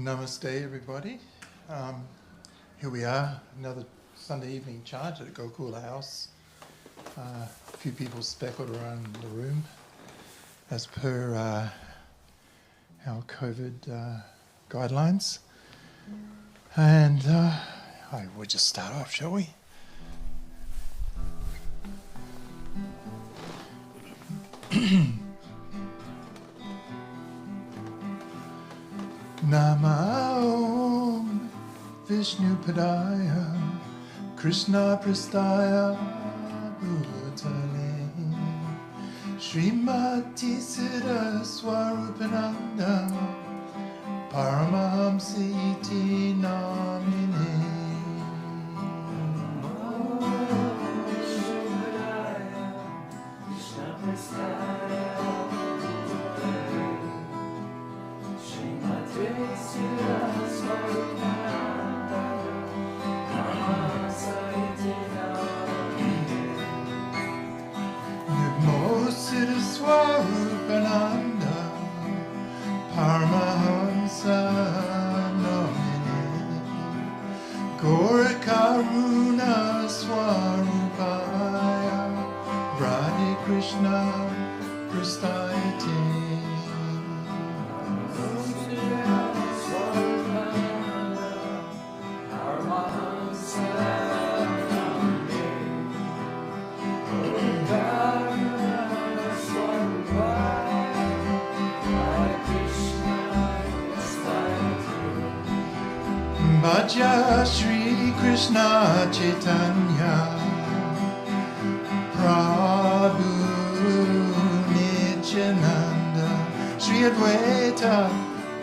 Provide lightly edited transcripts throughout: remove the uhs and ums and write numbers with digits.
Namaste, everybody. Here we are, another Sunday evening chant at Gopala House. A few people speckled around the room as per our COVID guidelines. And we'll just start off, shall we? Nama Om Vishnu Padaya Krishna Prastaya Bhutale Srimati Siddha Swarupananda Paramahamsa Iti Namine Vishnu Padaya Krishna Prastaya Swarupananda Paramahamsa Namine Gaura Karuna Swarupaya Radhe Krishna Prastayate Bhaja Shri Krishna Chaitanya Prabhu Nityananda Shri Advaita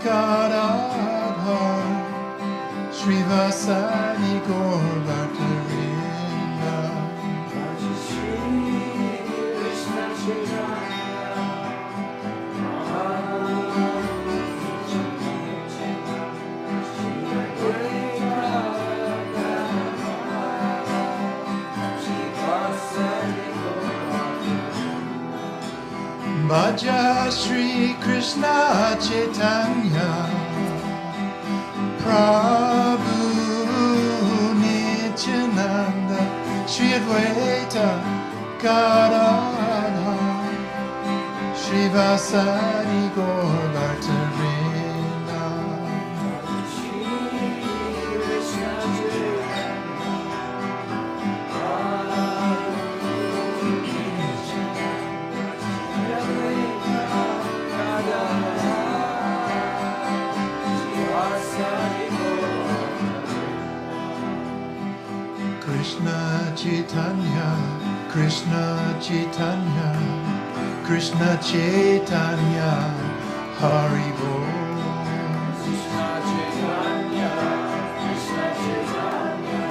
Gadadhar Shri Vasadi Gaur Bhakta-vrinda Bhaja Shri Krishna Chaitanya Bhaja Shri Krishna Chaitanya Prabhu Nityananda Shri Advaita Gadadhar Shri Vasadi Gaur Bhakta-vrinda Krishna Chaitanya, Krishna Chaitanya, Krishna Chaitanya, Hare Bol. Krishna Chaitanya, Krishna Chaitanya,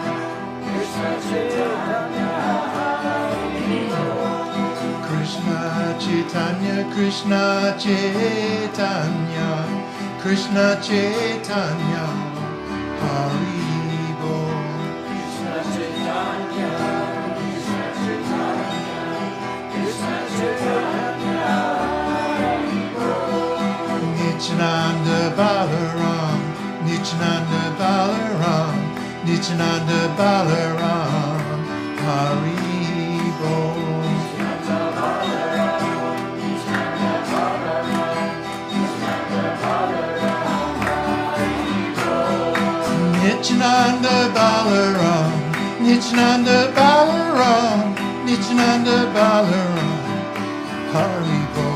Krishna Chaitanya, Hare Bol. Krishna Chaitanya, Krishna Chaitanya, Krishna Chaitanya, Hare Nityananda Balaram, Nityananda Balaram, Nityananda Balaram, Hare Bol. Nityananda Balaram, Nityananda Balaram, Nityananda Balaram, Hare Bol.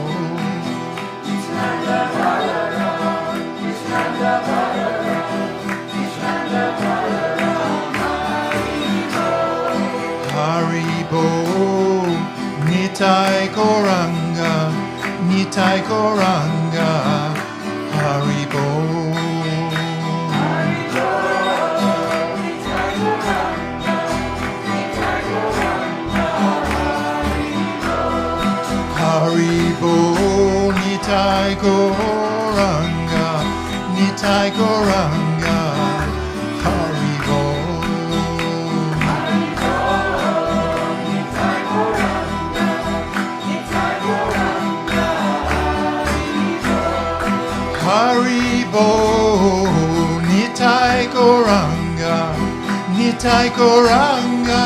Haribo, Nitai Goranga, Nitai Goranga, Haribo. Haribo, Nitai Goranga, Nitai Goranga, Haribo. Haribo, Gauranga, Nitai Gauranga,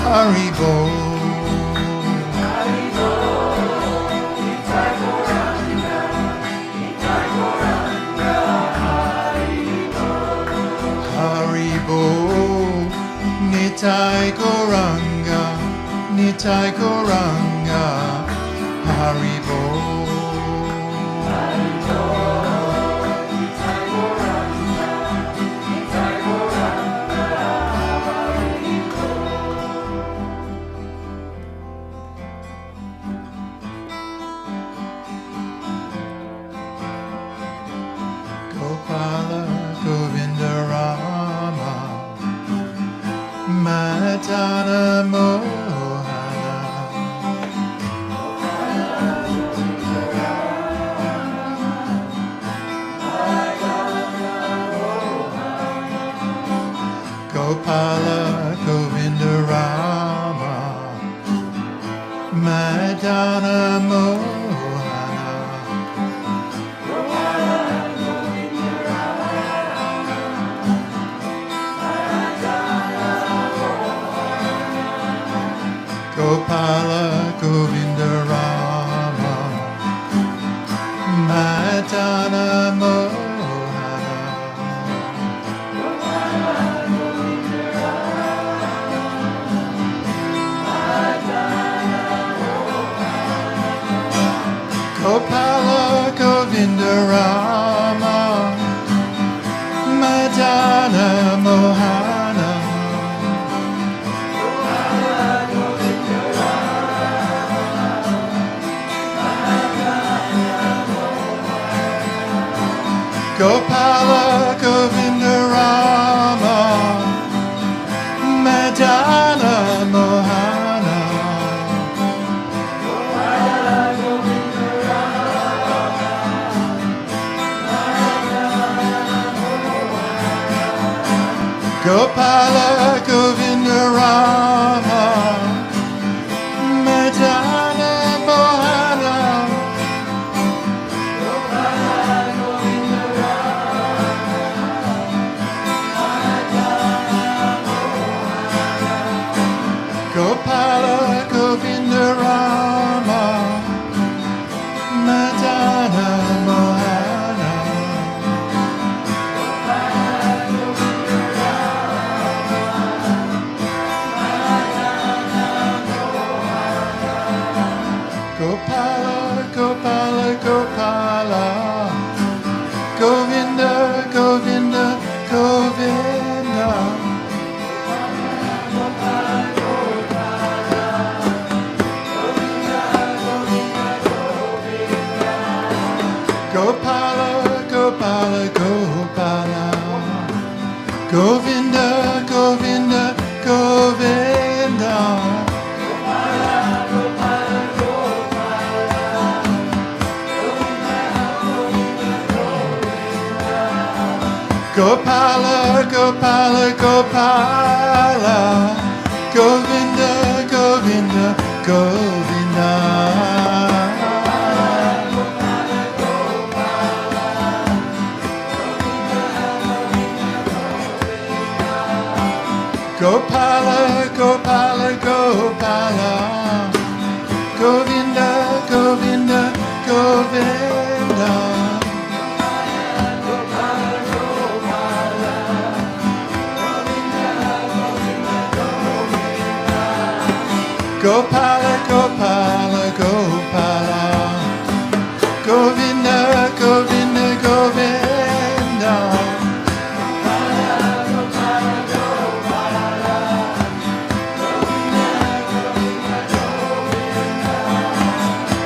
Haribo. Nitai Gauranga, Nitai Gauranga, Haribo. Nitai Gauranga, Nitai Gauranga, Haribo. Gopala, Govinda, Rama, Madana, Mohana, Gopala, Govinda, Rama, Madana, Mohana, Gopala, Govinda, Rama, Madana, Mohana, Gopala, Govinda, Rama, Madana, Mohana, Gopala, Govinda, Rama, Madana, Mohana, Gopala, Govinda, Rama, Madana, Mohana, Gopala, Govinda, Rama, Madana, Mohana, Gopala, Gopala, Gopala, Govinda, Govinda, Govinda, Gopala, Gopala, Gopala, Govinda, Govinda, Govinda, Gopala, Gopala, Gopala, Govinda, Govinda, Govinda, Gopala, Gopala, Gopala, Govinda, Govinda, Govinda, Gopala, Gopala, Gopala, Govinda, Govinda, Govinda,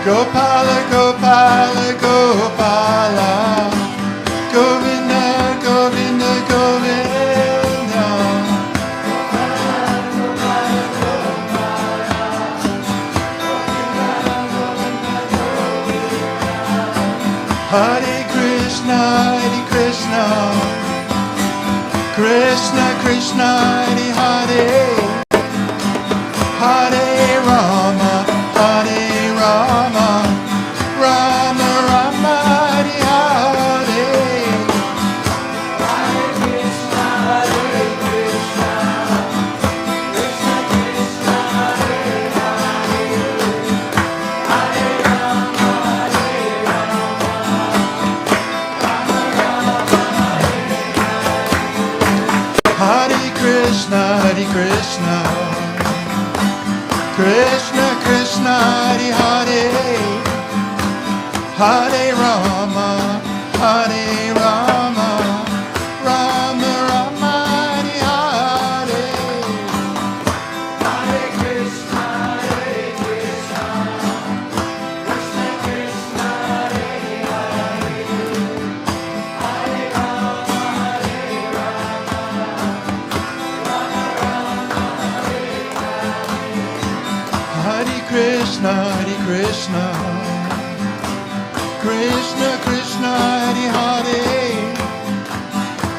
Gopala, Gopala, Gopala, Govinda, Govinda, Govinda, Hare Krishna, Hare Krishna, Krishna Krishna, Hare Hare, Hare Rama, Hare Rama, Rama Rama, Hare Hare, Hare Krishna, Krishna Krishna Hare Hare, Hare Rama, Hare Rama, Rama Rama Hare Hare. Hare Krishna Krishna Krishna Hare Hare,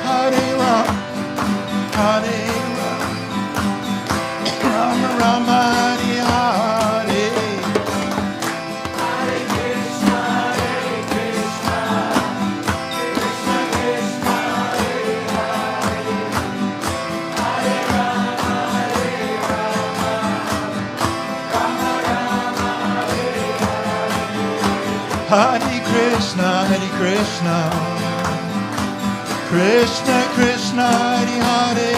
Hare Rama, Hare Rama, Rama Rama Hare Hare. Hare Krishna Krishna Krishna Hare Hare, Hare Rama, Hare Rama, Rama Rama Hare Hare. Hare Krishna Krishna Krishna Hare Hare,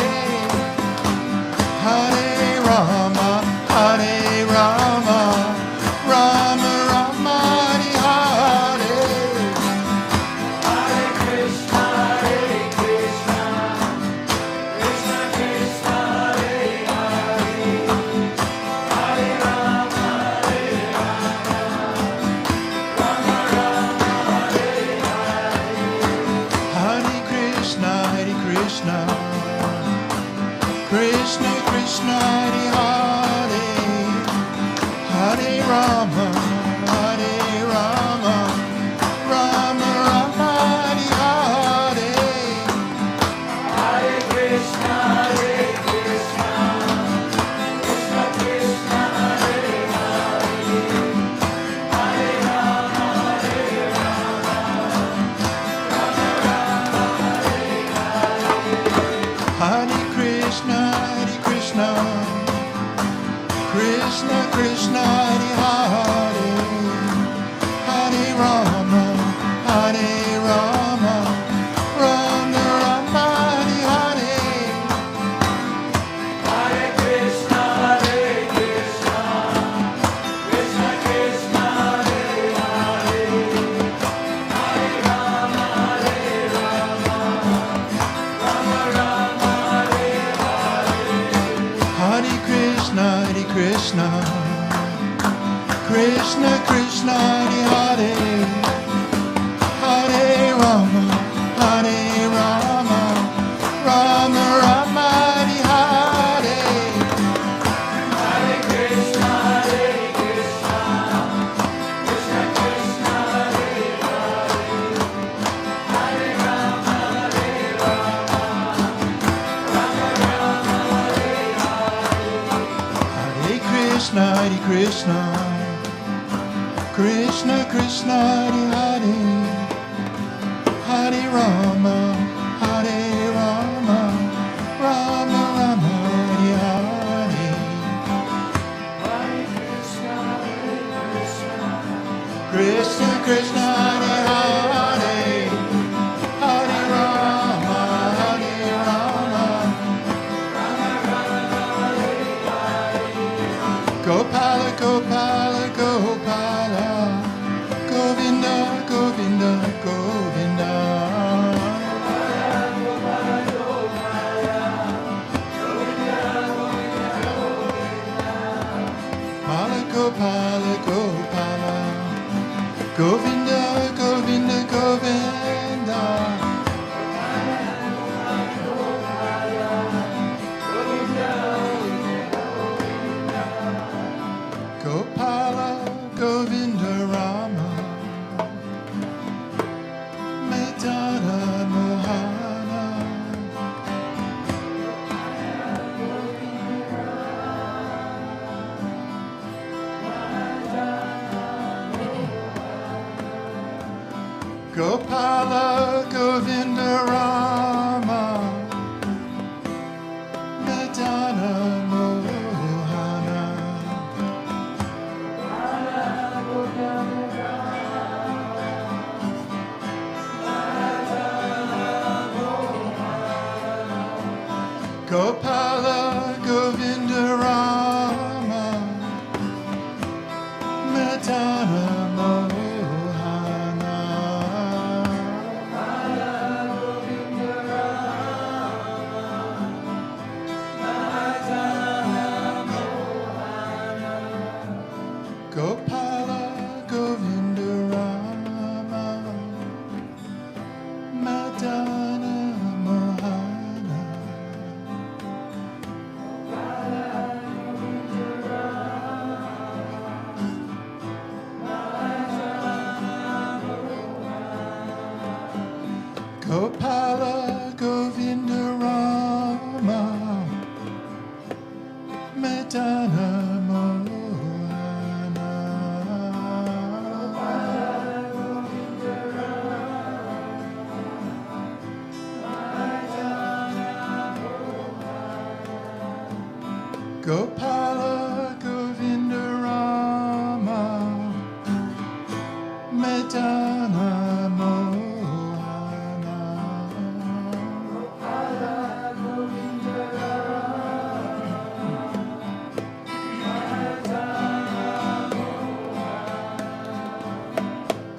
Hare Rama, Hare Rama, Rama Rama Hare Hare. Hare Krishna Krishna Krishna Hare Hare, Hare Rama, Hare Rama, Rama Rama Hare Hare. Hare Krishna Krishna Krishna Hare Hare, Hare Rama, Hare Rama, Rama Rama Hare Hare. Hare Krishna Krishna Hare Hare, Hare Rama, Hare Rama, Rama Rama Hare Hare. Hare Krishna Krishna Krishna Hare Hare, Hare Rama, Hare Rama, Rama Rama Hare Hare. Hare Krishna Krishna Hare Hare, Hare Rama, Hare Rama, Rama Rama Hare Hare. Hare Krishna Krishna Krishna Hare Hare, Hare Rama, Hare Rama, Rama Rama Hare Hare. Hare Krishna Krishna Hare Hare, Hare Rama, Hare Rama, Rama Rama Hare Hare. Hare Krishna Krishna Hare Hare, Hare Rama, Hare Rama, Rama Rama Hare Hare. Hare Krishna Krishna Hare Hare, Hare Rama, Hare Rama, Rama Rama Hare Hare. Hare Krishna Krishna Hare Hare, Hare Rama, Hare Rama, Rama Rama Hare Hare. Gopala Gopala Gopala, Govinda Govinda Govinda. Pala Gopala Gopala, Govinda Govinda Govinda. Gopala Govinda Rama, Madana Mohana. Gopala Govinda Rama, Madana Mohana. Gopala Govinda Rama, Madana Mohana. Gopala Govinda Rama, Madana Mohana. Gopala Govinda Rama, Madana Mohana. Gopala Govinda Rama, Madana Mohana.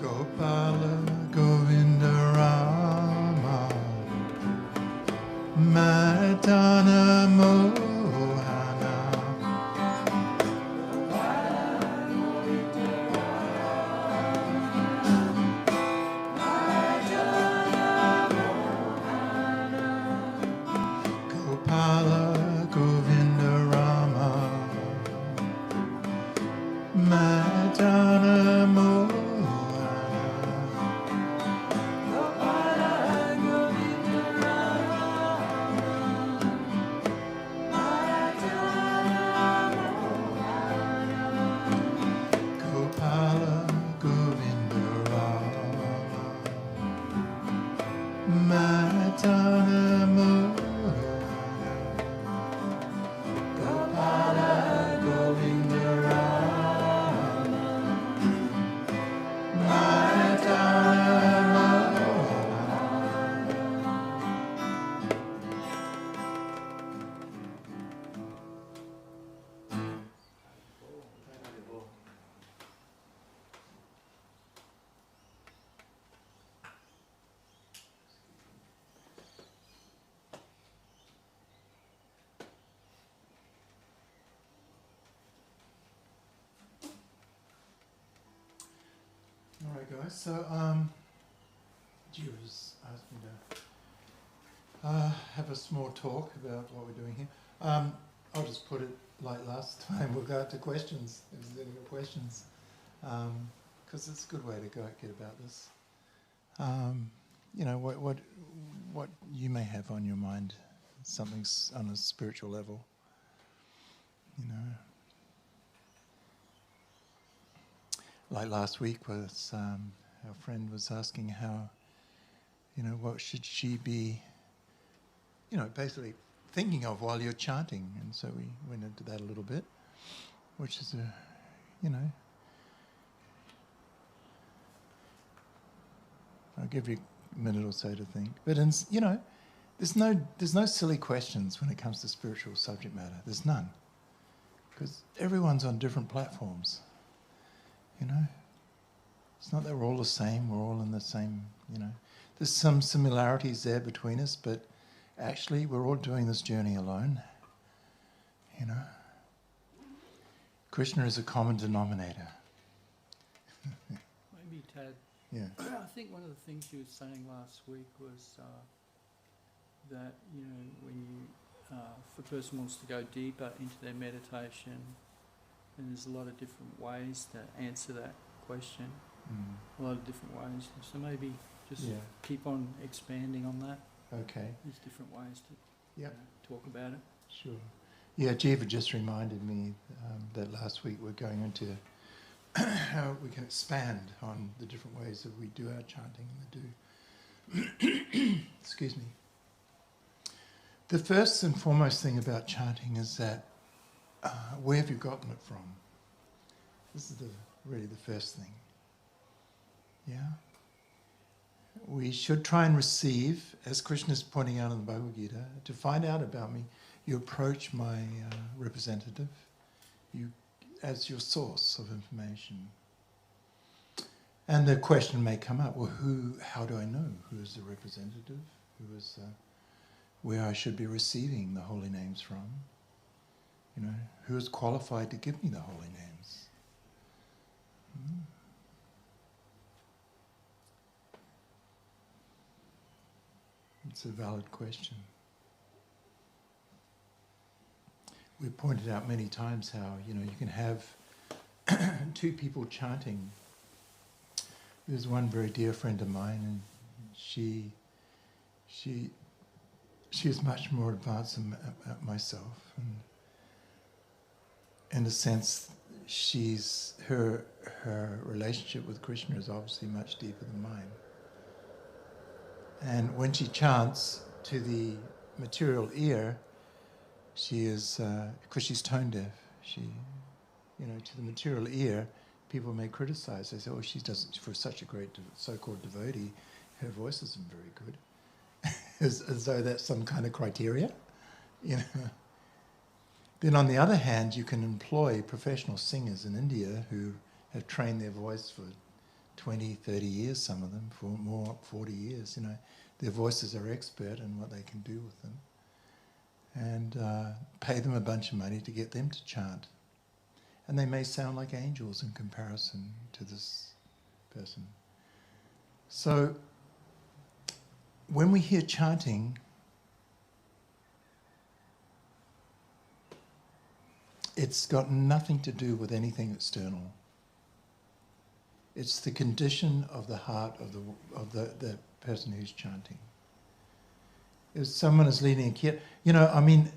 Gopala Govinda Rama, Madana Mohana. Gopala Govinda Rama, Madana Gopala Govinda Rama, Madana Gopala Govinda Rama, Madana. All right, guys. So, Jiva's asked me to have a small talk about what we're doing here. I'll just put it like last time. We'll go out to questions. If there's any questions, because it's a good way to get about this. You know, what you may have on your mind, something on a spiritual level. You know. Like last week was our friend was asking how, you know, what should she be, you know, basically thinking of while you're chanting. And so we went into that a little bit, which is you know, I'll give you a minute or so to think. But, you know, there's no silly questions when it comes to spiritual subject matter. There's none. Because everyone's on different platforms. You know, it's not that we're all the same, we're all in the same, you know. There's some similarities there between us, but actually we're all doing this journey alone, you know. Krishna is a common denominator. Maybe, Tad, Yeah. I think one of the things you were saying last week was that, you know, when you, if a person wants to go deeper into their meditation, and there's a lot of different ways to answer that question, a lot of different ways. So maybe just keep on expanding on that. Okay. There's different ways to talk about it. Sure. Yeah, Jiva just reminded me that last week we're going into how we can expand on the different ways that we do our chanting and do. Excuse me. The first and foremost thing about chanting is that where have you gotten it from? This is really the first thing. Yeah? We should try and receive, as Krishna is pointing out in the Bhagavad Gita, to find out about me, you approach my representative you as your source of information. And the question may come up, well, how do I know who is the representative, who is where I should be receiving the holy names from? You know, who is qualified to give me the holy names? It's a valid question. We pointed out many times how, you know, you can have two people chanting. There's one very dear friend of mine, and she is much more advanced than myself, and in a sense, her relationship with Krishna is obviously much deeper than mine. And when she chants to the material ear, she is, because she's tone deaf, to the material ear, people may criticize. They say, oh, she doesn't, for such a great so-called devotee, her voice isn't very good. as though that's some kind of criteria, you know. Then on the other hand, you can employ professional singers in India who have trained their voice for 20, 30 years, some of them, for more 40 years, you know. Their voices are expert in what they can do with them. And pay them a bunch of money to get them to chant. And they may sound like angels in comparison to this person. So, when we hear chanting, it's got nothing to do with anything external. It's the condition of the heart of the person who's chanting. If someone is leading a kirtan, you know, I mean,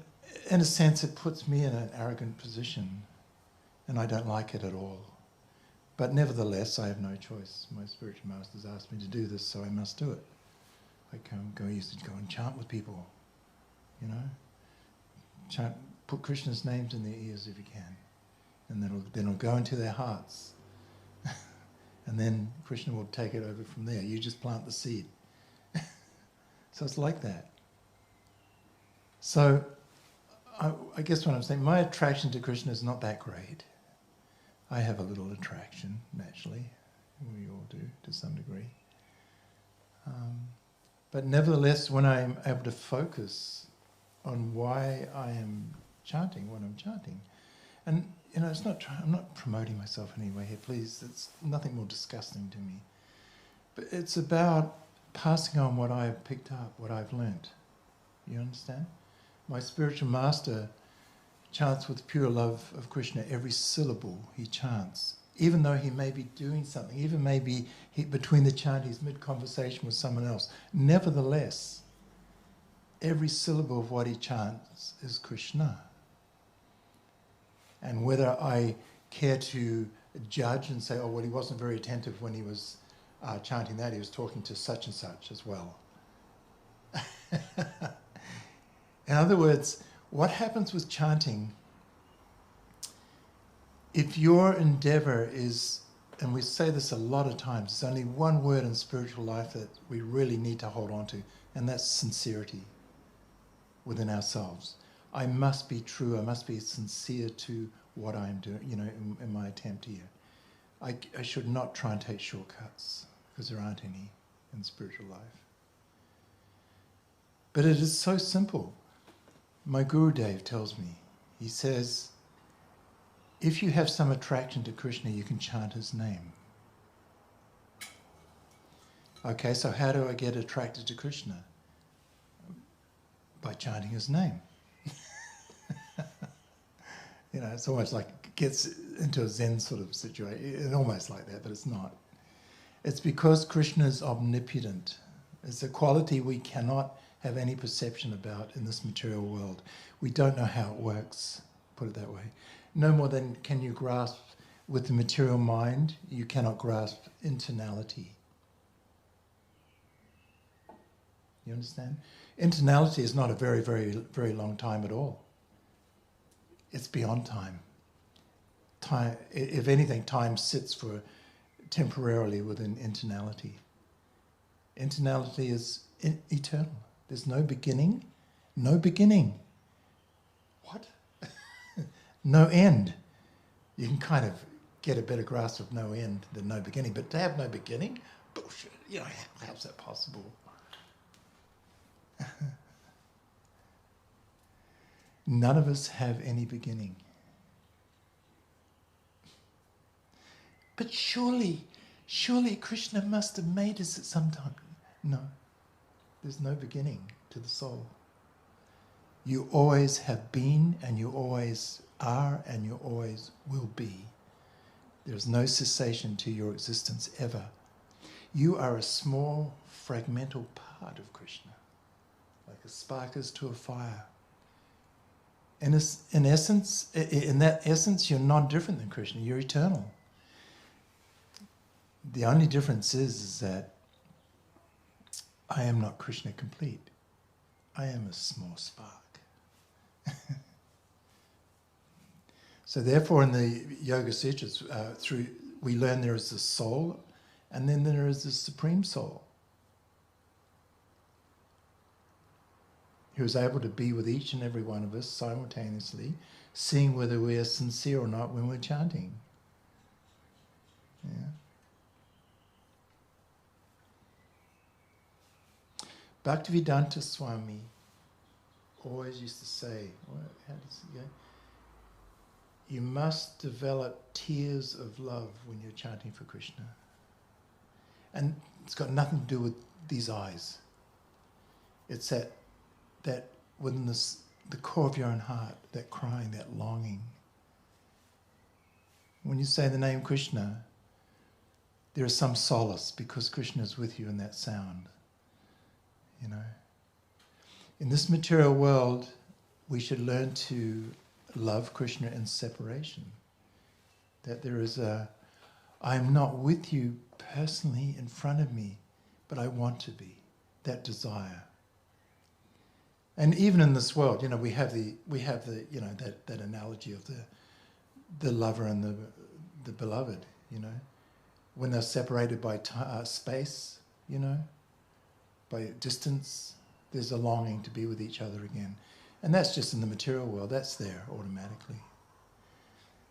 in a sense it puts me in an arrogant position, and I don't like it at all. But nevertheless, I have no choice. My spiritual masters asked me to do this, so I must do it. I used to go and chant with people, you know. Chant, put Krishna's names in their ears if you can, and then it'll go into their hearts. And then Krishna will take it over from there. You just plant the seed. So it's like that. So I guess what I'm saying, my attraction to Krishna is not that great. I have a little attraction, naturally. We all do, to some degree. But nevertheless, when I'm able to focus on why I am chanting what I'm chanting, and you know, I'm not promoting myself in any way here, please, it's nothing more disgusting to me. But it's about passing on what I've picked up, what I've learnt. You understand? My spiritual master chants with pure love of Krishna. Every syllable he chants, even though he may be doing something, even maybe between the chant he's mid-conversation with someone else. Nevertheless, every syllable of what he chants is Krishna. And whether I care to judge and say, oh, well, he wasn't very attentive when he was chanting that, he was talking to such and such as well. In other words, what happens with chanting, if your endeavour is, and we say this a lot of times, there's only one word in spiritual life that we really need to hold on to, and that's sincerity within ourselves. I must be true, I must be sincere to what I'm doing, you know, in my attempt here. I should not try and take shortcuts, because there aren't any in spiritual life. But it is so simple. My Guru Dev tells me, he says, if you have some attraction to Krishna, you can chant his name. Okay, so how do I get attracted to Krishna? By chanting his name. You know, it's almost like it gets into a Zen sort of situation. It's almost like that, but it's not. It's because Krishna is omnipotent. It's a quality we cannot have any perception about in this material world. We don't know how it works, put it that way. No more than can you grasp with the material mind, you cannot grasp internality. You understand? Internality is not a very, very, very long time at all. It's beyond time. Time, if anything, time sits for temporarily within internality. Internality is eternal. There's no beginning. No beginning. What? No end. You can kind of get a better grasp of no end than no beginning. But to have no beginning, bullshit. You know, how's that possible? None of us have any beginning. But surely Krishna must have made us at some time. No, there's no beginning to the soul. You always have been, and you always are, and you always will be. There's no cessation to your existence ever. You are a small, fragmental part of Krishna, like a spark is to a fire. In essence, in that essence, you're not different than Krishna. You're eternal. The only difference is that I am not Krishna complete. I am a small spark. So therefore, in the Yoga Sutras, we learn there is the soul, and then there is the Supreme Soul, who is able to be with each and every one of us simultaneously, seeing whether we are sincere or not when we're chanting. Yeah. Bhaktivedanta Swami always used to say, how does it go? You must develop tears of love when you're chanting for Krishna. And it's got nothing to do with these eyes. It's that within the core of your own heart, that crying, that longing. When you say the name Krishna, there is some solace because Krishna is with you in that sound. You know, in this material world, we should learn to love Krishna in separation. That there is I'm not with you personally in front of me, but I want to be. That desire. And even in this world, you know, we have the you know, that analogy of the lover and the beloved. You know, when they're separated by space, you know, by distance, there's a longing to be with each other again. And that's just in the material world, that's there automatically.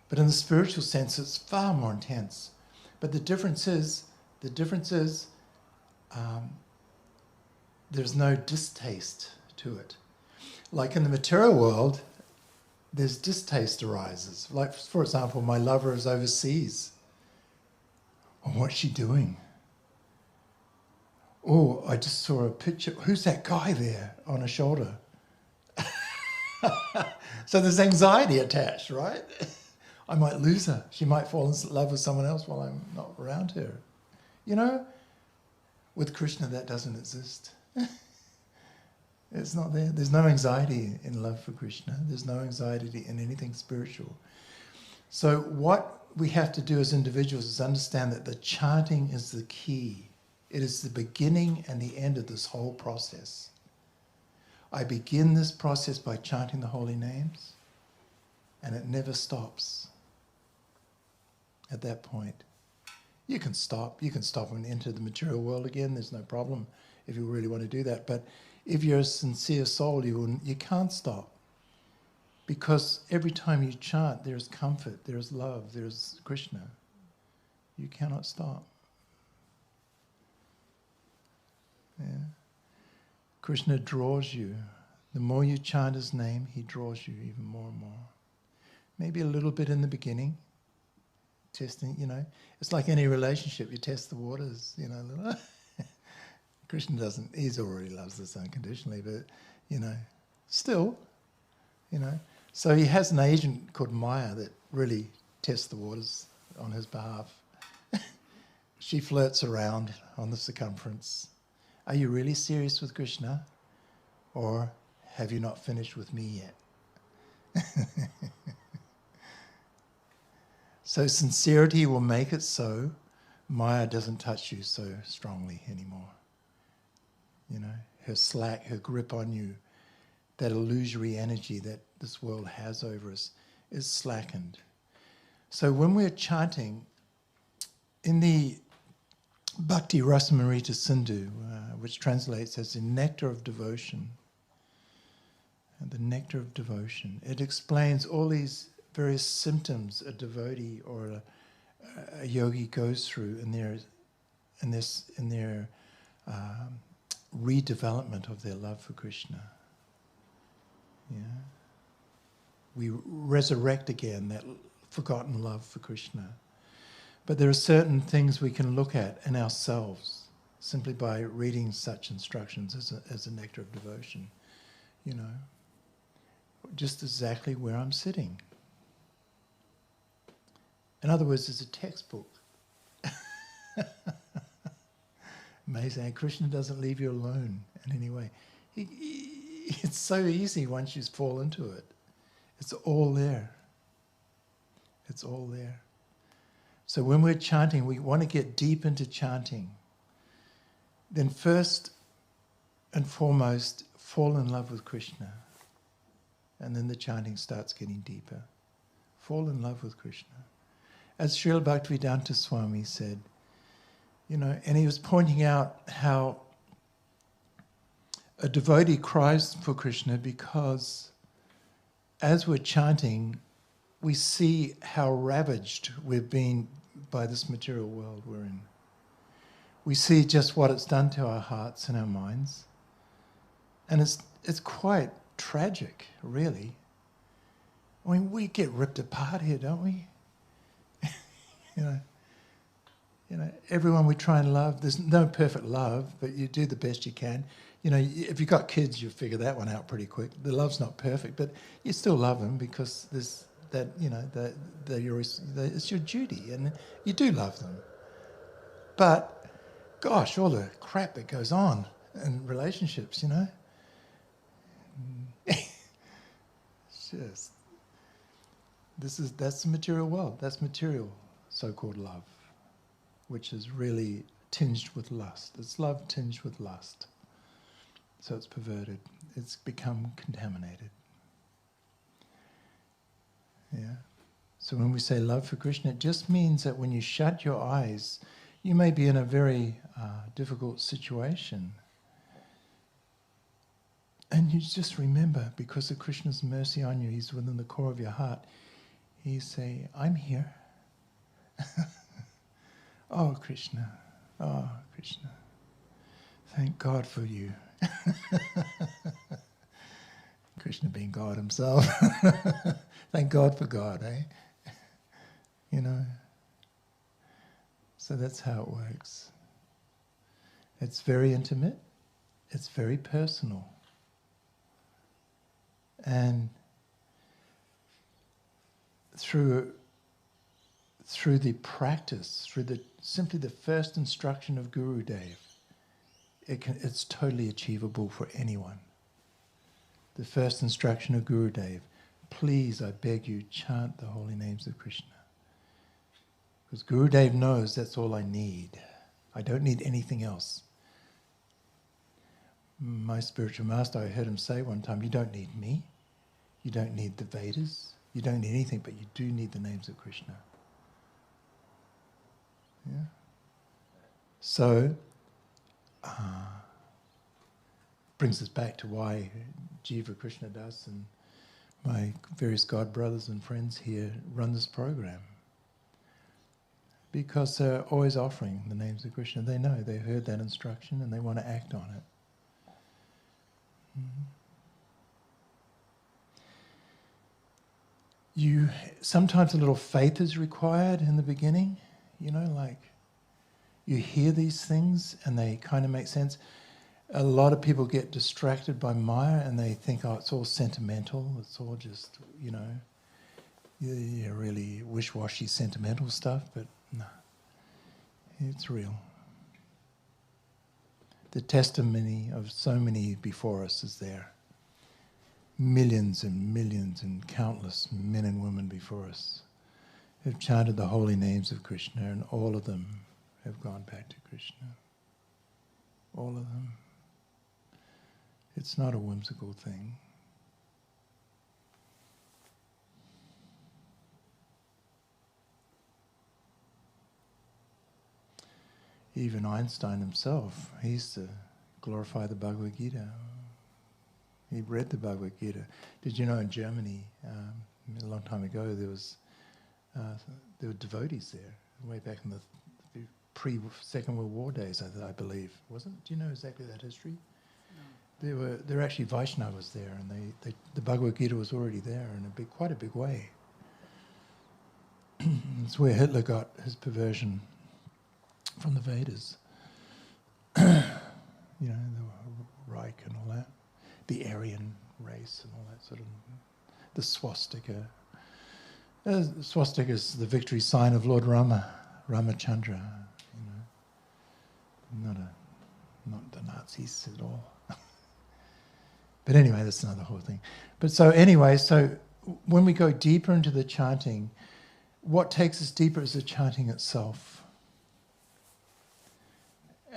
But in the spiritual sense, it's far more intense. But the difference is there's no distaste to it. Like in the material world, there's distaste arises. Like, for example, my lover is overseas. Oh, what's she doing? Oh, I just saw a picture. Who's that guy there on her shoulder? So there's anxiety attached, right? I might lose her. She might fall in love with someone else while I'm not around her. You know, with Krishna that doesn't exist. It's not there. There's no anxiety in love for Krishna. There's no anxiety in anything spiritual. So what we have to do as individuals is understand that the chanting is the key. It is the beginning and the end of this whole process. I begin this process by chanting the holy names, and it never stops at that point. You can stop. You can stop and enter the material world again. There's no problem if you really want to do that. But if you're a sincere soul, you can't stop. Because every time you chant, there's comfort, there's love, there's Krishna. You cannot stop. Yeah. Krishna draws you. The more you chant his name, he draws you even more and more. Maybe a little bit in the beginning, testing, you know. It's like any relationship, you test the waters, you know. Krishna doesn't, he's already loves us unconditionally, but, you know, still, you know. So he has an agent called Maya that really tests the waters on his behalf. She flirts around on the circumference. Are you really serious with Krishna? Or have you not finished with me yet? So sincerity will make it so Maya doesn't touch you so strongly anymore. You know, her grip on you, that illusory energy that this world has over us is slackened. So when we're chanting, in the Bhakti Rasamrita Sindhu, which translates as the nectar of devotion, the nectar of devotion, it explains all these various symptoms a devotee or a yogi goes through in their redevelopment of their love for Krishna. Yeah, we resurrect again that forgotten love for Krishna. But there are certain things we can look at in ourselves simply by reading such instructions as a nectar of devotion. You know, just exactly where I'm sitting. In other words, it's a textbook. Amazing. And Krishna doesn't leave you alone in any way. It's so easy once you fall into it. It's all there. It's all there. So when we're chanting, we want to get deep into chanting. Then first and foremost, fall in love with Krishna. And then the chanting starts getting deeper. Fall in love with Krishna. As Srila Bhaktivedanta Swami said, you know, and he was pointing out how a devotee cries for Krishna because as we're chanting, we see how ravaged we've been by this material world we're in. We see just what it's done to our hearts and our minds. And it's quite tragic, really. I mean, we get ripped apart here, don't we? You know, everyone we try and love, there's no perfect love, but you do the best you can. You know, if you've got kids, you figure that one out pretty quick. The love's not perfect, but you still love them because there's that, you know, it's your duty, and you do love them. But, gosh, all the crap that goes on in relationships, you know. It's just, that's the material world. That's material so-called love, which is really tinged with lust. It's love tinged with lust. So it's perverted. It's become contaminated. Yeah. So when we say love for Krishna, it just means that when you shut your eyes, you may be in a very difficult situation. And you just remember, because of Krishna's mercy on you, he's within the core of your heart. You say, I'm here. Oh, Krishna. Oh, Krishna. Thank God for you. Krishna being God himself. Thank God for God, eh? You know. So that's how it works. It's very intimate. It's very personal. And through the practice, simply the first instruction of Guru Dev, it's totally achievable for anyone. The first instruction of Guru Dev, please, I beg you, chant the holy names of Krishna. Because Guru Dev knows that's all I need. I don't need anything else. My spiritual master, I heard him say one time, you don't need me. You don't need the Vedas. You don't need anything, but you do need the names of Krishna. Yeah. So, brings us back to why Jiva Krishna Das and my various God brothers and friends here run this program. Because they're always offering the names of Krishna. They know, they heard that instruction and they want to act on it. Sometimes a little faith is required in the beginning, you know, like you hear these things and they kind of make sense. A lot of people get distracted by Maya and they think, oh, it's all sentimental, it's all just, you know, really wish-washy sentimental stuff, but no, it's real. The testimony of so many before us is there. Millions and countless men and women before us have chanted the holy names of Krishna, and all of them have gone back to Krishna. All of them. It's not a whimsical thing. Even Einstein himself, he used to glorify the Bhagavad Gita. He read the Bhagavad Gita. Did you know in Germany, a long time ago, there were devotees there. way back in the pre-Second World War days, I believe, wasn't it? Do you know exactly that history? No. There were actually Vaishnavas there, and the Bhagavad Gita was already there in quite a big way. It's where Hitler got his perversion from the Vedas. You know, the Reich and all that, the Aryan race and all that sort of, the swastika. The swastika is the victory sign of Lord Rama, Ramachandra. You know, not the Nazis at all. But anyway, that's another whole thing. But so anyway, so when we go deeper into the chanting, what takes us deeper is the chanting itself.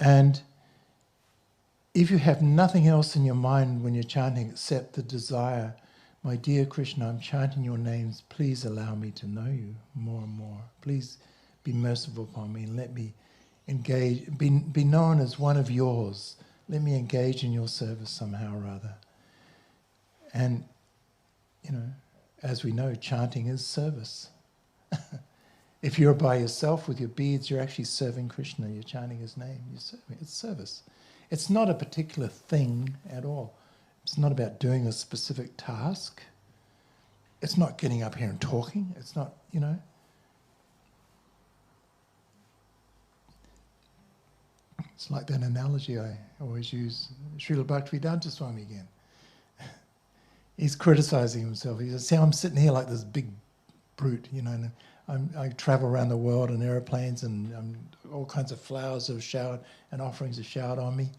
And if you have nothing else in your mind when you're chanting except the desire, my dear Krishna, I'm chanting your names, please allow me to know you more and more. Please be merciful upon me and let me engage, be known as one of yours. Let me engage in your service somehow or other. And, you know, as we know, chanting is service. If you're by yourself with your beads, you're actually serving Krishna. You're chanting his name. You're serving. It's service. It's not a particular thing at all. It's not about doing a specific task. It's not getting up here and talking. It's not, you know. It's like that analogy I always use, Srila Bhaktivedanta Swami again. He's criticizing himself. He says, see, I'm sitting here like this big brute, you know, and I travel around the world in aeroplanes and all kinds of flowers have showered and offerings have showered on me.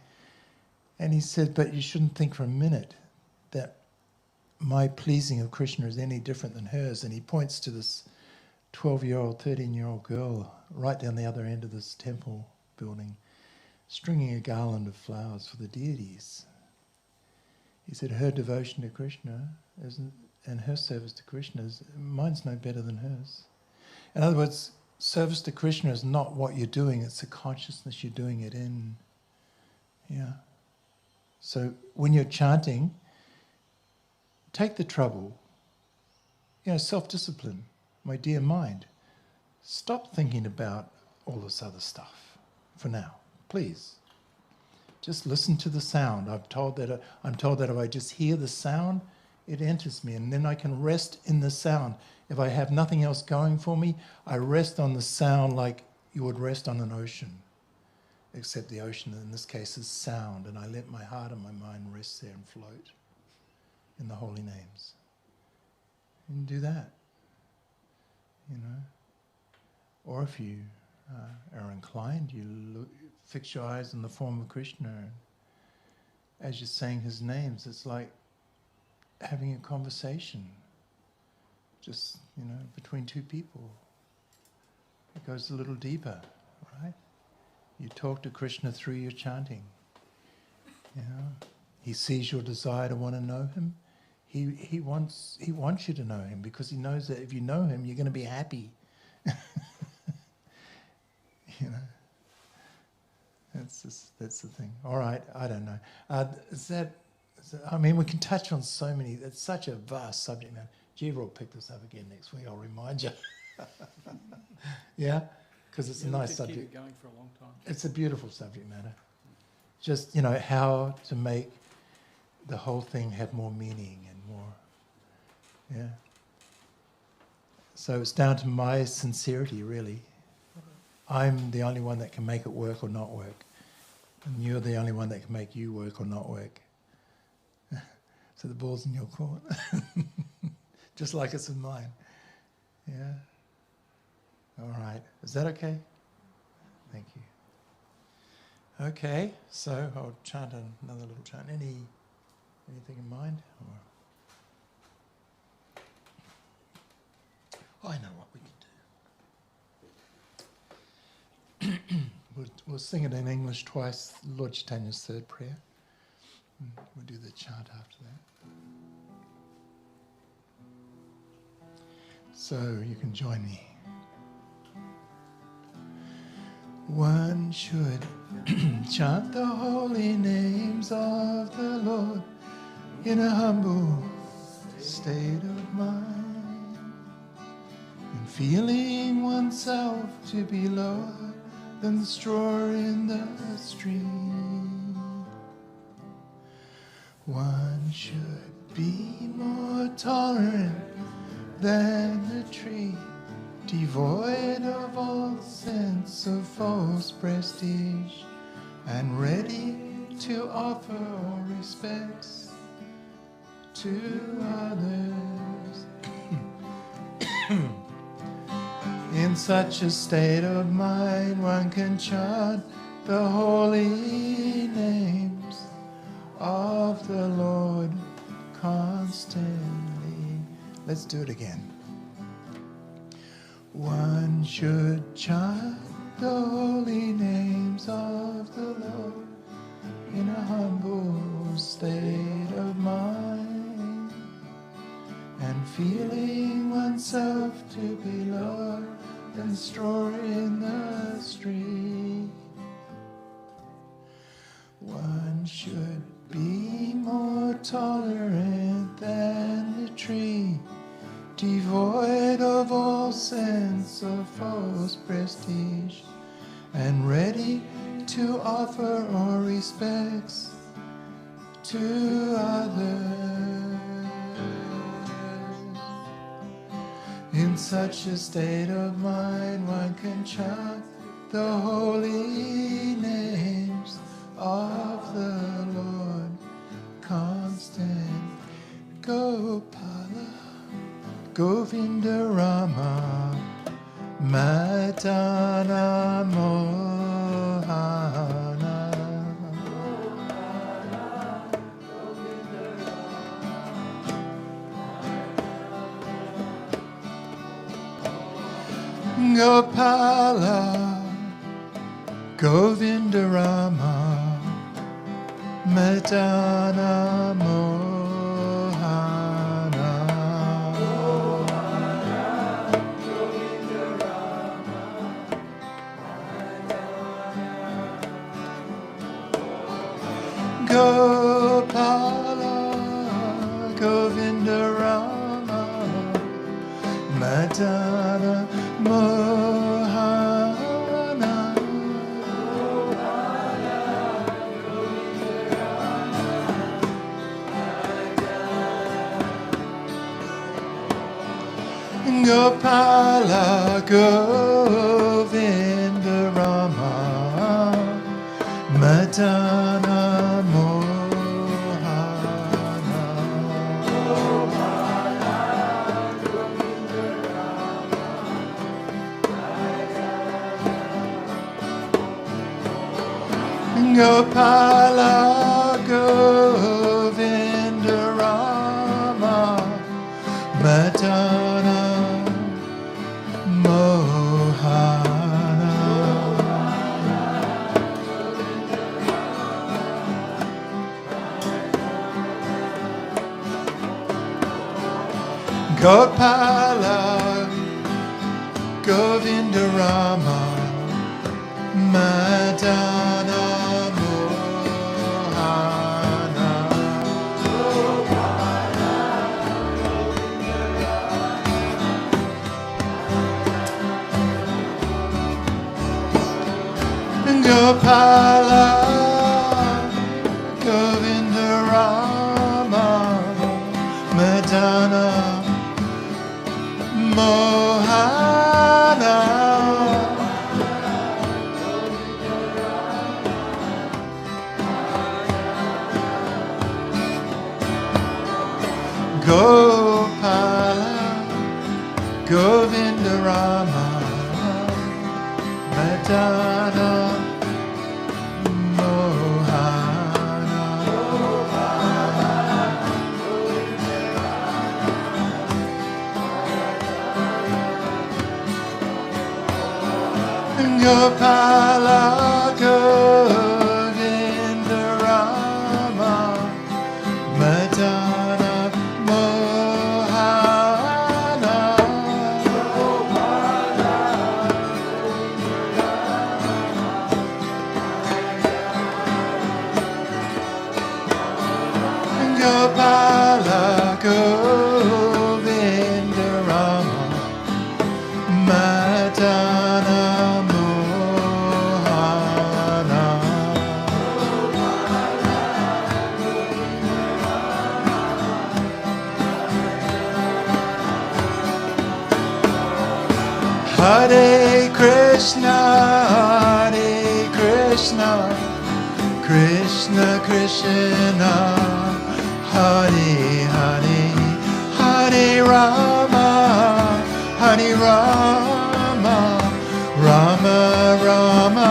And he said, but you shouldn't think for a minute that my pleasing of Krishna is any different than hers. And he points to this 12-year-old, 13-year-old girl right down the other end of this temple building, stringing a garland of flowers for the deities. He said her devotion to Krishna and her service to Krishna mine's no better than hers. In other words, service to Krishna is not what you're doing, it's the consciousness you're doing it in. Yeah. So when you're chanting, take the trouble, you know, self-discipline, my dear mind. Stop thinking about all this other stuff for now, please. Just listen to the sound. I'm told that if I just hear the sound, it enters me, and then I can rest in the sound. If I have nothing else going for me, I rest on the sound like you would rest on an ocean, except the ocean in this case is sound, and I let my heart and my mind rest there and float in the holy names. And do that, you know. Or if you are inclined, you fix your eyes on the form of Krishna, and as you're saying his names, it's like having a conversation, just, you know, between two people. It goes a little deeper, right? You talk to Krishna through your chanting. You know, he sees your desire to want to know him. He wants you to know him because he knows that if you know him, you're going to be happy. You know, that's the thing. All right, I don't know. I mean, we can touch on so many. It's such a vast subject matter. Jiva will pick this up again next week. I'll remind you. Yeah, because it's a nice subject. Keep it going for a long time. It's a beautiful subject matter. Just, you know, how to make the whole thing have more meaning and more. Yeah. So it's down to my sincerity, really. I'm the only one that can make it work or not work. And you're the only one that can make you work or not work. So the ball's in your court. Just like it's in mine. Yeah. All right. Is that okay? Thank you. Okay, so I'll chant another little chant. Anything in mind? Or I know what we can do. We'll sing it in English twice, Lord Chaitanya's third prayer. We'll do the chant after that. So you can join me. One should chant the holy names of the Lord in a humble state of mind, in feeling oneself to be lower than the straw in the stream. One should be more tolerant than the tree, devoid of all sense of false prestige, and ready to offer all respects to others. In such a state of mind, one can chant the holy names of the Lord constantly. Let's do it again. One should chant the holy names of the Lord in a humble state of mind, and feeling oneself to be lower than straw in the street. One should be more tolerant than the tree, devoid of all sense of false prestige, and ready to offer all respects to others. In such a state of mind, one can chant the holy names of the Lord constant. Gopala, Govinda, Rama, Madana, Mohana. Gopala, Govinda, Rama, Madana, Mohana. Gopala, Govinda, Rama, Madana, Mohana. Gopala, Govinda, Rama, Madana, Mohana. Gopala, Govinda, Rama, Madana, Mohana. Gopala, Govinda, Rama, Madana, Mohana. Gopala, Govinda, Rama, Madana, Mohana. Gopala, Govinda, Rama, Madana, Mohana. Gopala, Govinda, Rama, Madana, Mohana. Gopala, Govinda, Rama, Hare Krishna, Krishna Krishna, Hare Hare, Hare Rama, Rama Rama,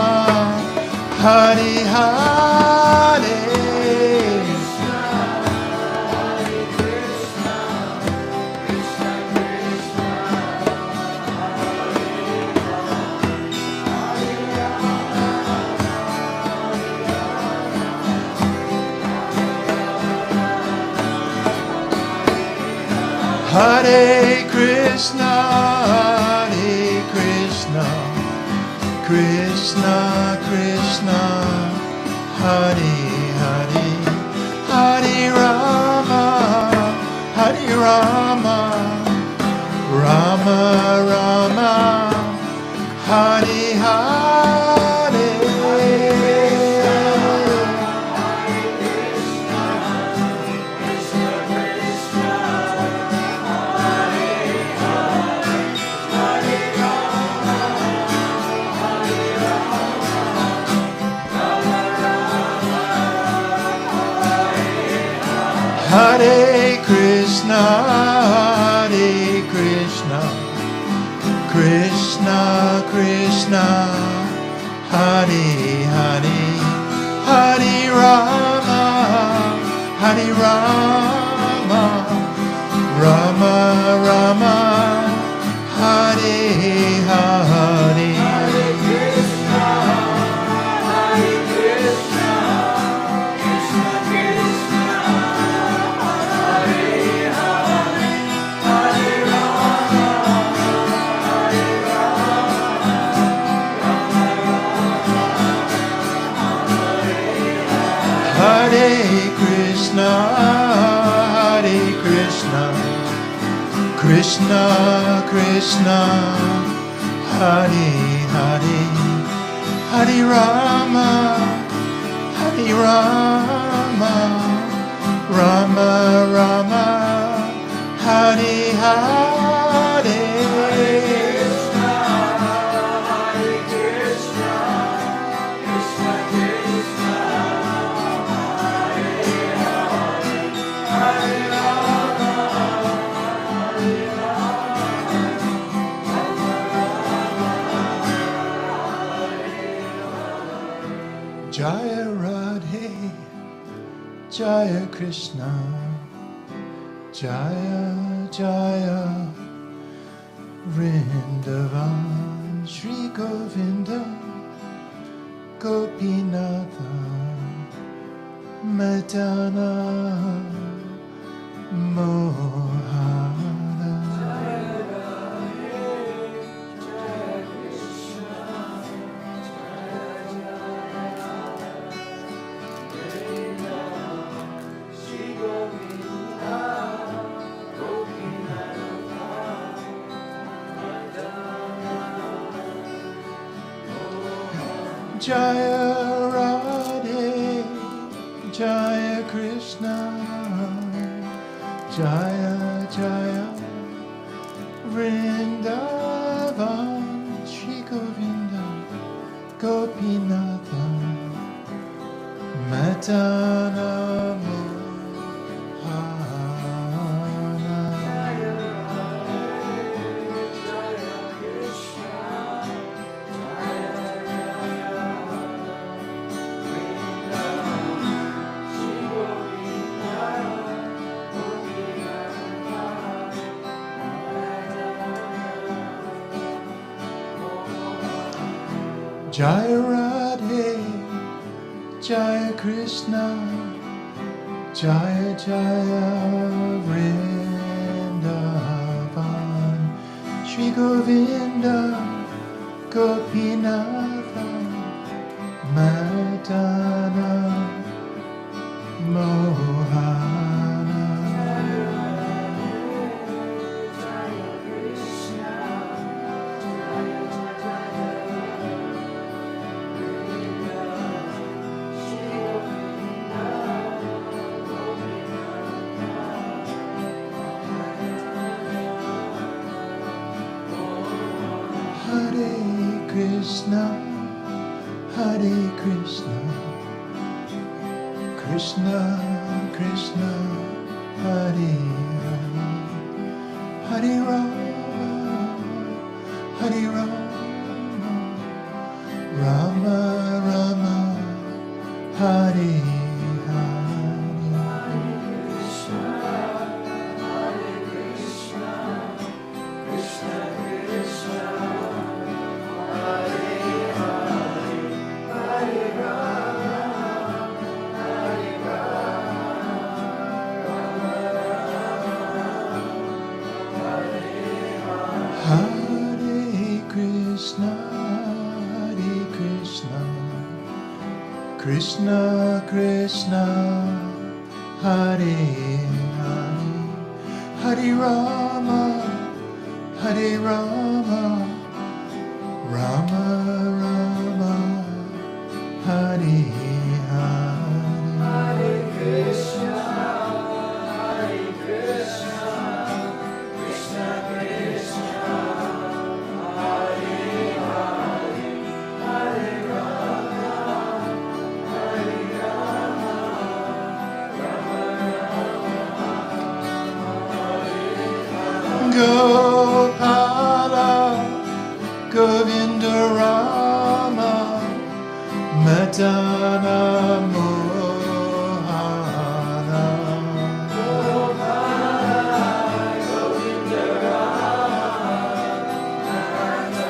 Hare Hare. Hare Krishna, Krishna Krishna, Hare Hare, Hare Rama, Rama Rama, Hare Hare. Hare Krishna, Krishna Krishna, Hare Hare, Hare Rama, Rama Rama, Hare Hare. Hare Krishna, Krishna Krishna, Hare Hare, Hare Rama, Rama Rama, Hare Hare. Jaya Radhe, Jaya Krishna, Jaya Jaya Vrindavan, Shri Govinda, Gopinatha, Madana, Mohana. Jaya Radhe, Jaya Krishna, Jaya Jaya Vrindavan, Shri Govinda, Gopinatha, Madana, Mohana. Jaya Radhe, Jaya Krishna, Jaya Jaya Vrindavan, Shri Govinda, Gopinatha, Madana, Mohana. Krishna, Hare Krishna, Krishna Krishna, Hare Hare, Hare Rama, Hare Rama, Rama Rama, Hare Krishna Krishna, Hare Hare, Hare Rama, Hare Rama, Rama Rama, Hare Hare. Hare Krishna, Hare Krishna, Krishna Krishna, Hare Hare, Hare Rama, Hare Rama, Rama Rama, Gopala, Govinda Rama, Madana, Mohana. Gopala, Govinda Rama, Madana,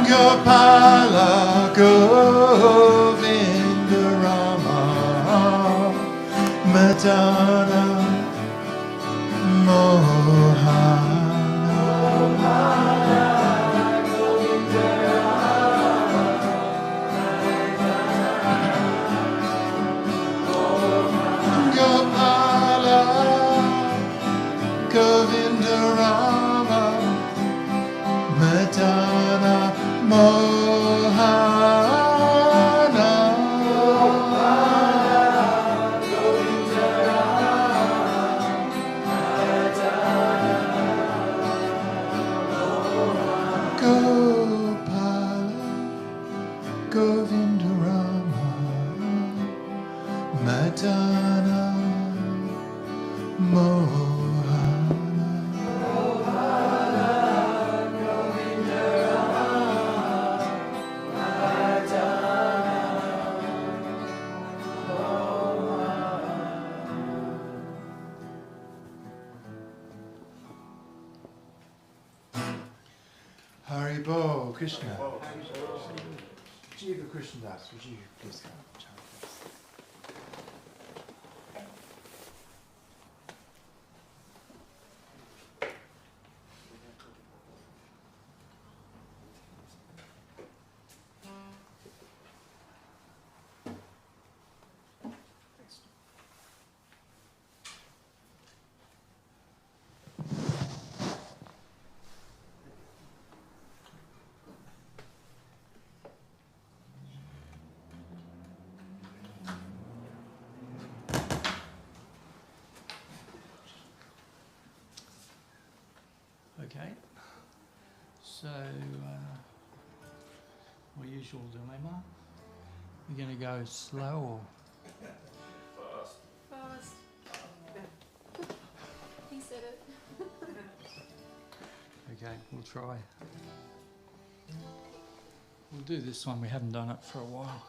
Gopala, Govinda Rama, Madana, Mohana. Gopala, Govinda Rama, Madana, Mohana. Govinda Gopala, Govinda Rama, Madana, Mohana. Govinda Haribo, Krishna. Jiva Krishna Das, would you please come chant this? Okay, so our usual dilemma, we're going to go slow or Fast. He said it. okay, we'll try. We'll do this one, we haven't done it for a while.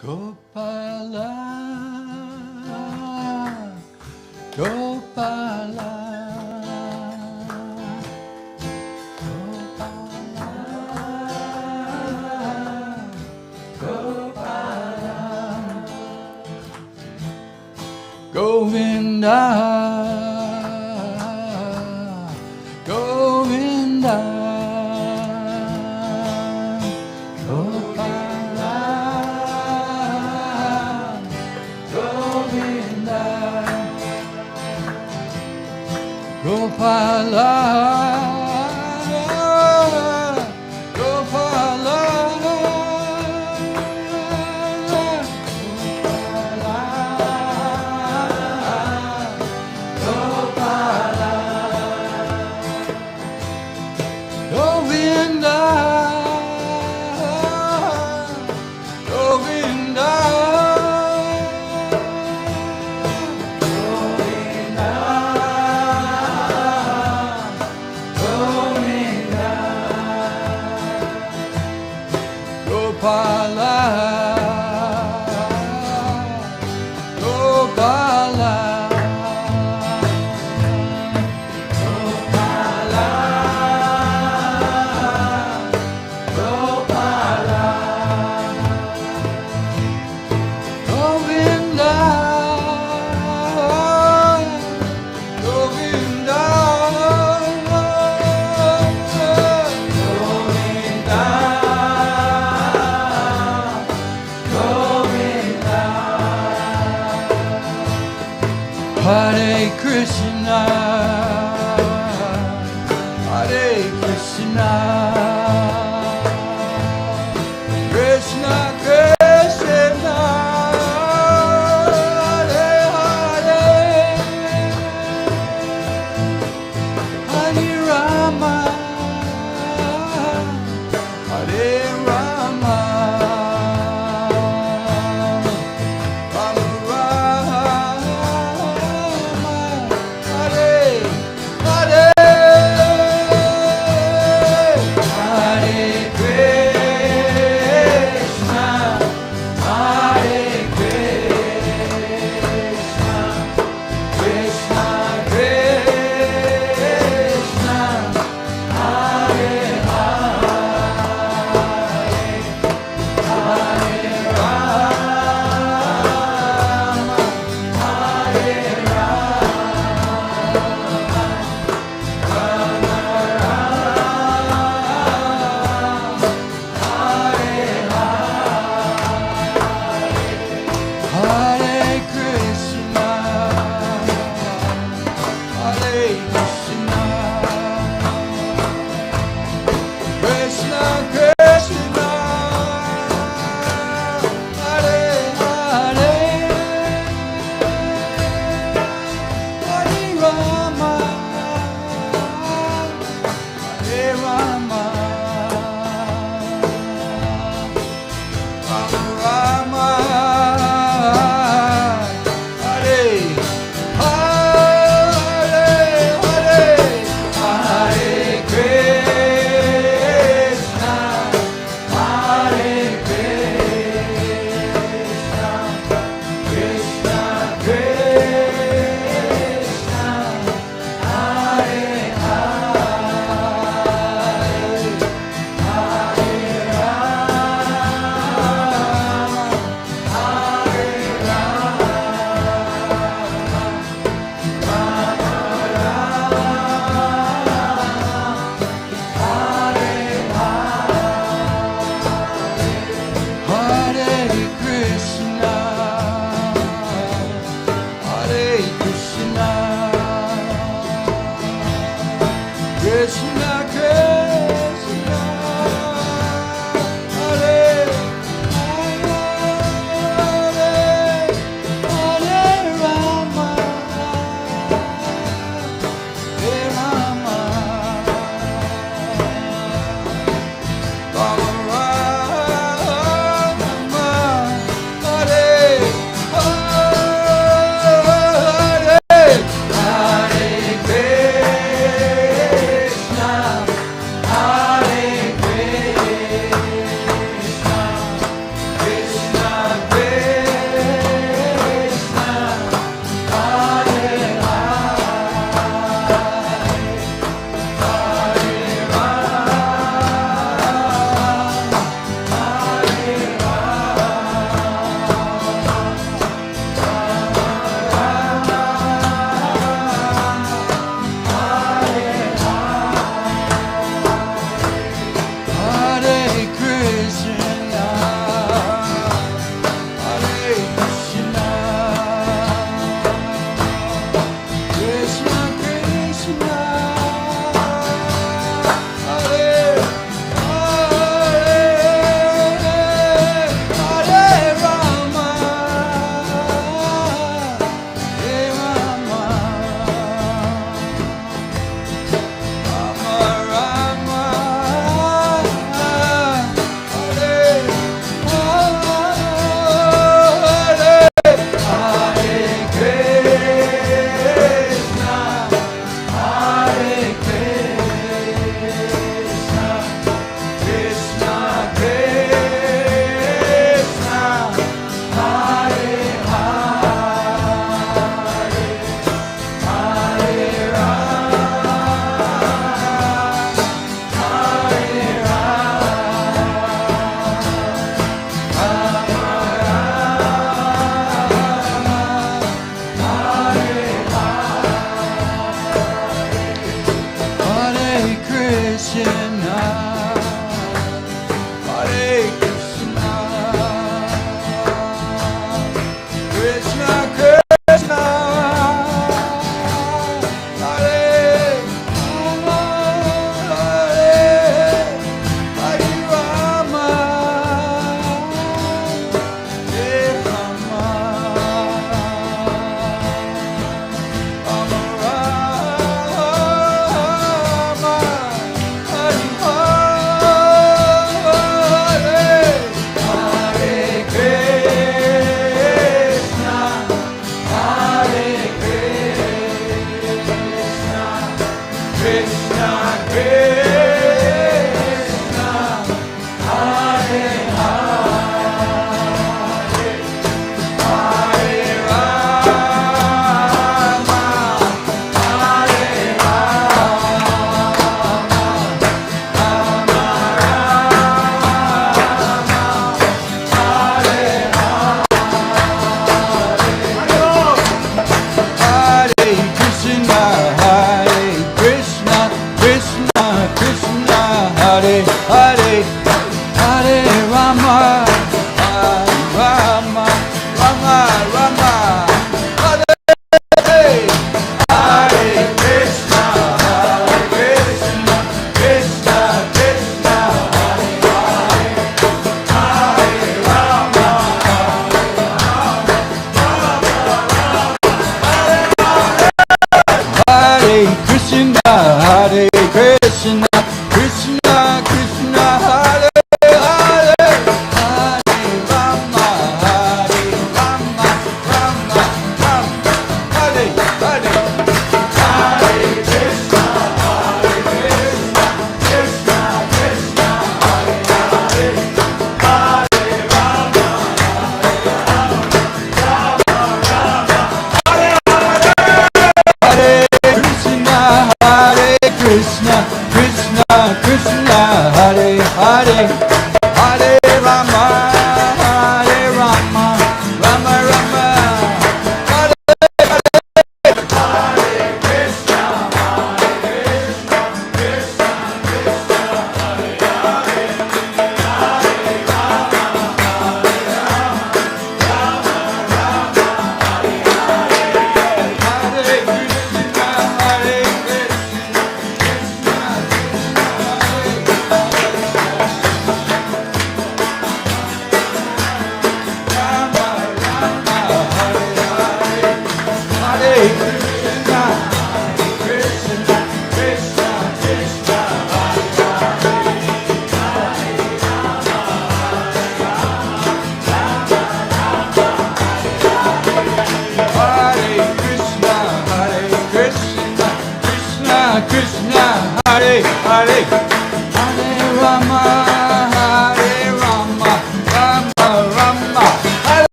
Gopala, Gopala, Gopala, Gopala, Govinda, Govinda, Gopala, Govinda, Gopala, Gopala, Gopala, Govinda, Govinda, Hare Krishna, Hare Krishna, Krishna Krishna, Hare Hare, Hare Rama, Hare Rama, Rama Rama, Hare Hare, Hare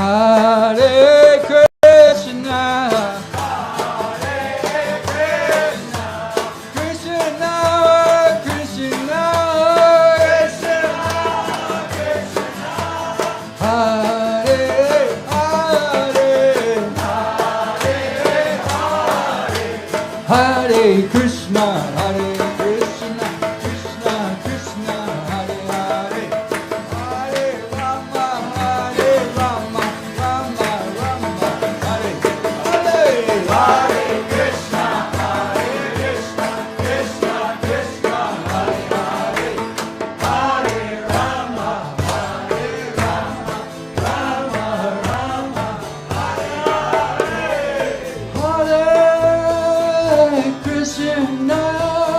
Hare Hare Krishna, Krishna Krishna, Hare Hare, Hare Krishna, Hare Krishna, Krishna Krishna, Hare Hare, Hare Rama, Hare Rama, Rama Rama, Hare Hare, Hare Krishna, Hare Krishna, Krishna Krishna, Hare Hare, Hare Rama, Hare Rama, Rama Rama, Hare Hare, Hare Krishna.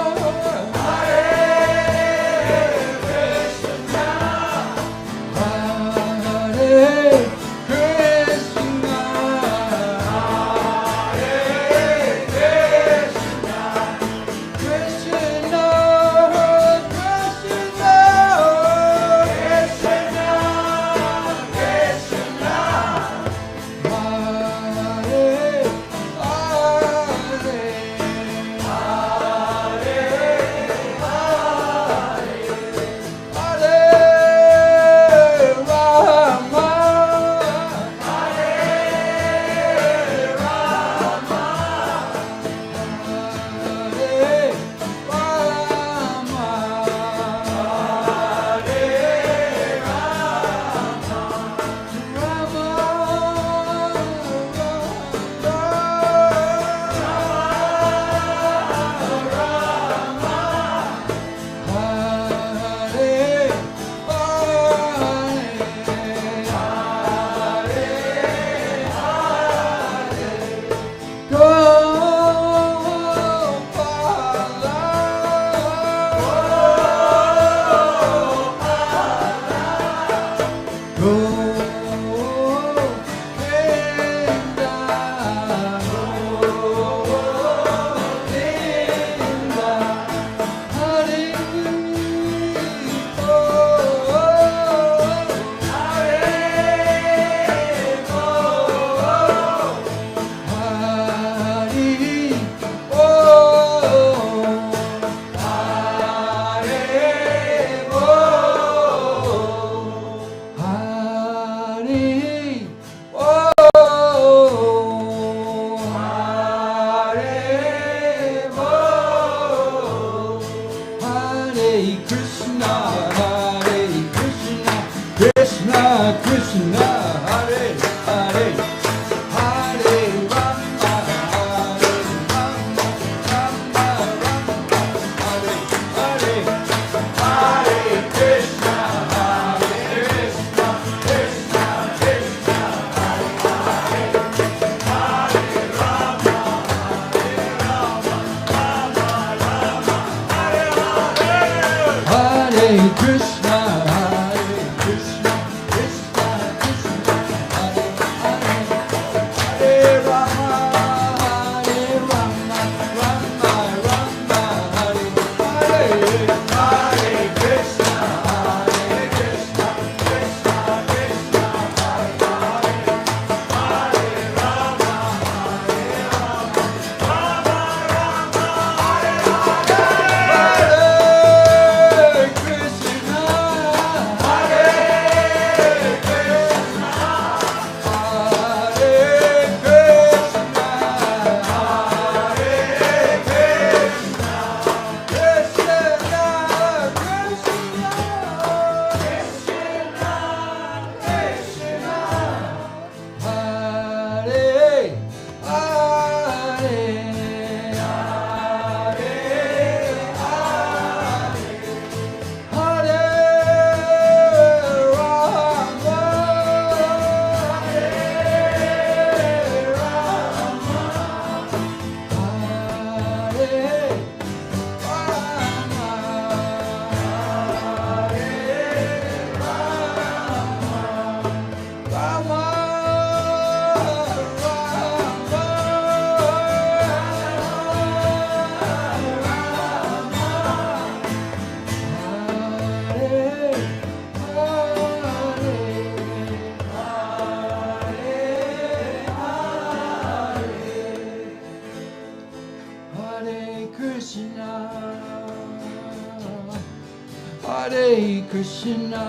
Hare Krishna,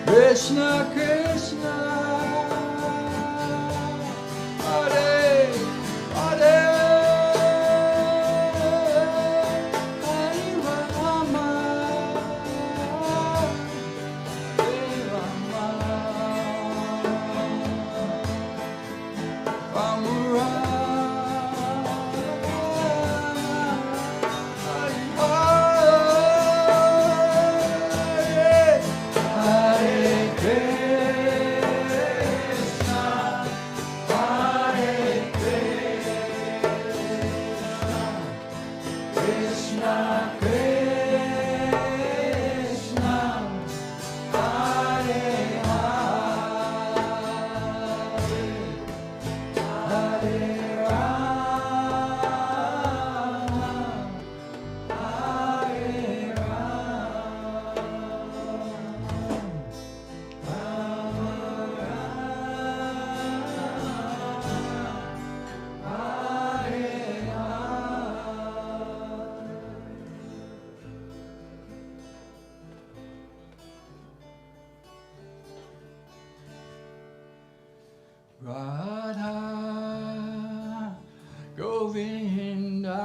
Krishna Krishna, Hare Hare, Hare Rama, Hare Rama, Rama Rama. Radha Govinda,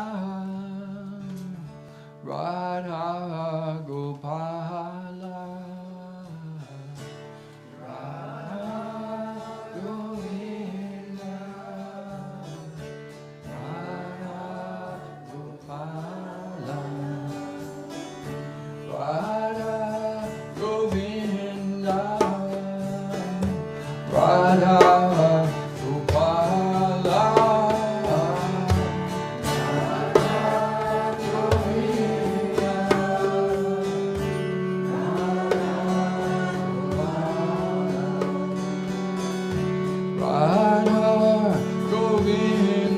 Radha Gopala, Radha Govinda, Radha Gopala, Radha Govinda, Radha Radha Govinda,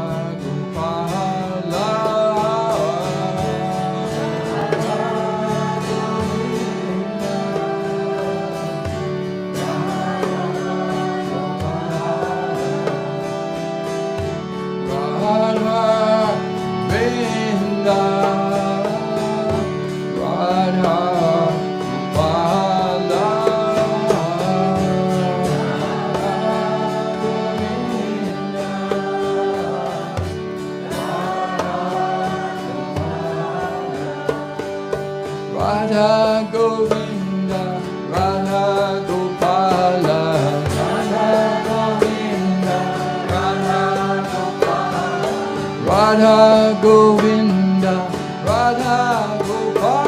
Radha Gopala, Radha Govinda, Radha Gopala, Radha Govinda, Radha Gopala, Radha Govinda, Radha Govinda, Radha Gopala.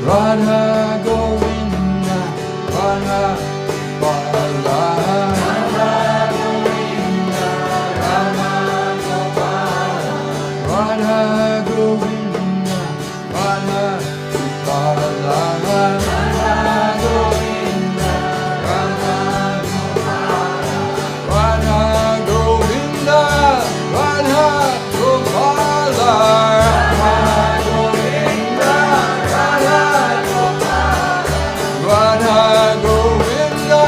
Radha Govinda, Radha Gopala, Radha Govinda, Radha Gopala, Radha Govinda, Radha Gopala, Radha Govinda, Radha Gopala, Radha Govinda, Radha Gopala. Radha Govinda,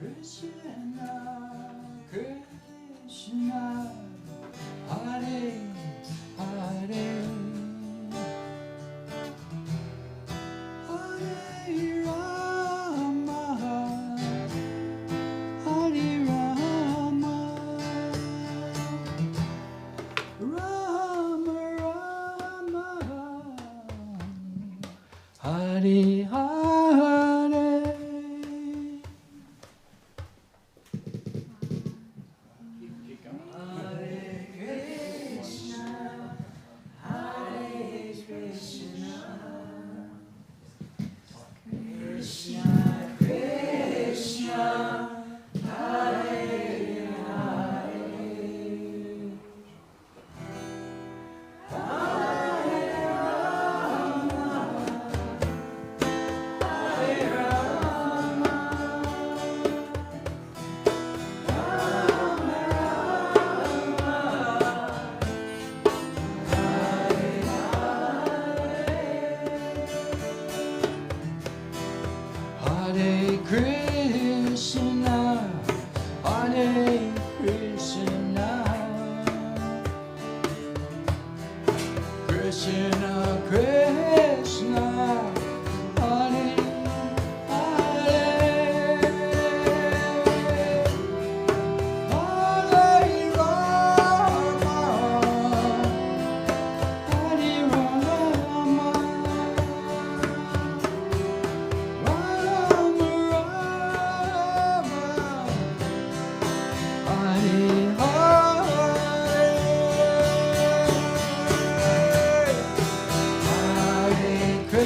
Krishna, Krishna, Hare, Hare, Hare Rama, Hare Rama, Rama Rama, Hare Hare. Hare Krishna, Hare Krishna, Krishna Krishna, Hare Hare, Hare Rama, Hare Rama, Rama Rama, Hare Hare, Hare Krishna.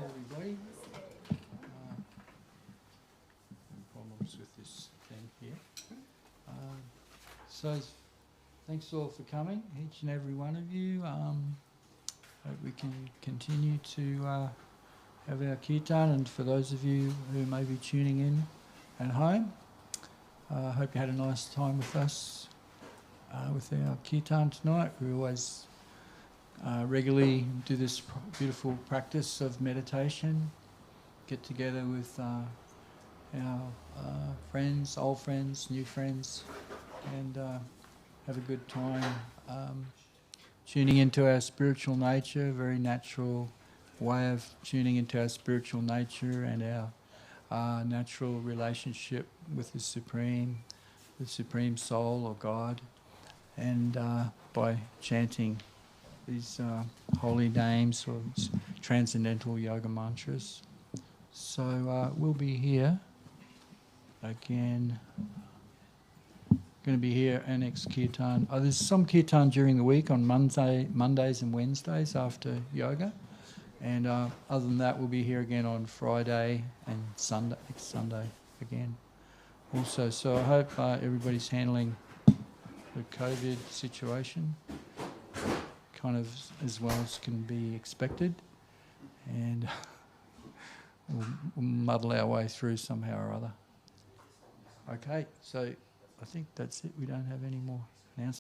everybody. No problems with this thing here. So thanks all for coming, each and every one of you. Hope we can continue to have our Kirtan, and for those of you who may be tuning in at home, I hope you had a nice time with us with our Kirtan tonight. We always regularly do this beautiful practice of meditation, get together with our friends, old friends, new friends, and have a good time tuning into our spiritual nature, very natural, way of tuning into our spiritual nature and our natural relationship with the Supreme Soul or God, and by chanting these holy names or transcendental yoga mantras. So we'll be here again. Going to be here our next kirtan. There's some kirtan during the week on Mondays and Wednesdays after yoga, and other than that we'll be here again on Friday and next Sunday again. Also, so I hope everybody's handling the COVID situation kind of as well as can be expected, and we'll muddle our way through somehow or other. Okay, so I think that's it. We don't have any more.